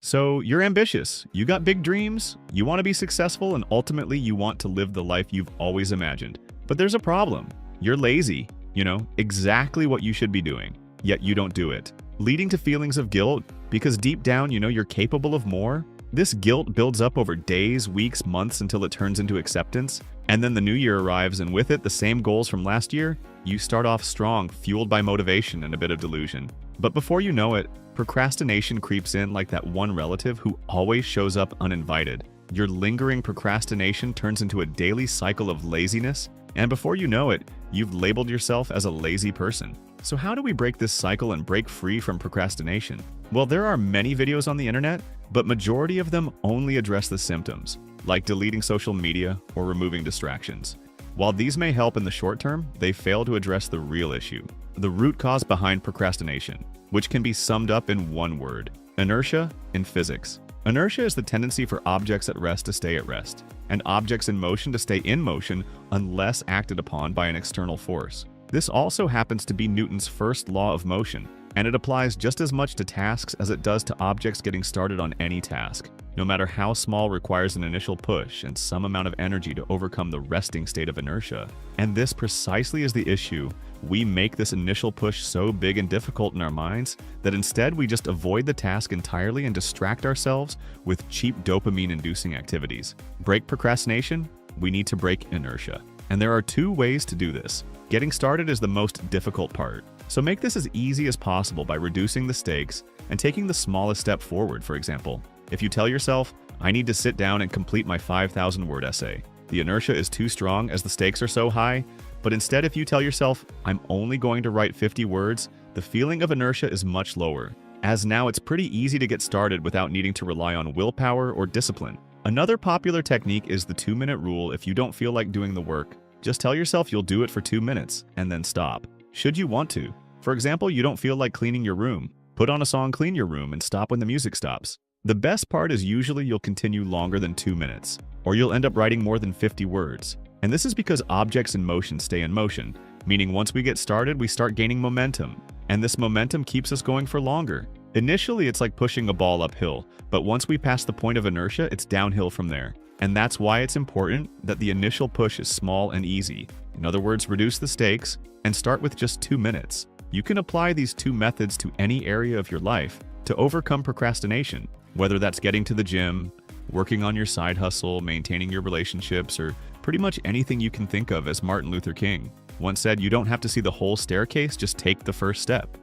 So you're ambitious, you got big dreams, you want to be successful, and ultimately you want to live the life you've always imagined. But there's a problem. You're lazy, exactly what you should be doing, yet you don't do it, leading to feelings of guilt because deep down you know you're capable of more. This guilt builds up over days, weeks, months until it turns into acceptance. And then the new year arrives, and with it the same goals from last year. You start off strong, fueled by motivation and a bit of delusion. But before you know it, procrastination creeps in like that one relative who always shows up uninvited. Your lingering procrastination turns into a daily cycle of laziness, and before you know it, you've labeled yourself as a lazy person. So how do we break this cycle and break free from procrastination? Well, there are many videos on the internet, but majority of them only address the symptoms, like deleting social media or removing distractions. While these may help in the short term, they fail to address the real issue, the root cause behind procrastination, which can be summed up in one word: inertia in physics. Inertia is the tendency for objects at rest to stay at rest, and objects in motion to stay in motion unless acted upon by an external force. This also happens to be Newton's first law of motion, and it applies just as much to tasks as it does to objects getting started on any task. No matter how small, requires an initial push and some amount of energy to overcome the resting state of inertia. And this precisely is the issue. We make this initial push so big and difficult in our minds that instead we just avoid the task entirely and distract ourselves with cheap dopamine-inducing activities. Break procrastination? We need to break inertia. And there are two ways to do this. Getting started is the most difficult part. So make this as easy as possible by reducing the stakes and taking the smallest step forward. For example, if you tell yourself, I need to sit down and complete my 5,000-word essay, the inertia is too strong as the stakes are so high. But instead, if you tell yourself, I'm only going to write 50 words, the feeling of inertia is much lower, as now it's pretty easy to get started without needing to rely on willpower or discipline. Another popular technique is the 2-minute rule. If you don't feel like doing the work, just tell yourself you'll do it for 2 minutes and then stop, should you want to. For example, you don't feel like cleaning your room. Put on a song, clean your room, and stop when the music stops. The best part is usually you'll continue longer than 2 minutes, or you'll end up writing more than 50 words. And this is because objects in motion stay in motion, meaning once we get started, we start gaining momentum. And this momentum keeps us going for longer. Initially, it's like pushing a ball uphill, but once we pass the point of inertia, it's downhill from there. And that's why it's important that the initial push is small and easy. In other words, reduce the stakes and start with just 2 minutes. You can apply these two methods to any area of your life to overcome procrastination, whether that's getting to the gym, working on your side hustle, maintaining your relationships, or pretty much anything you can think of. As Martin Luther King once said, you don't have to see the whole staircase, just take the first step.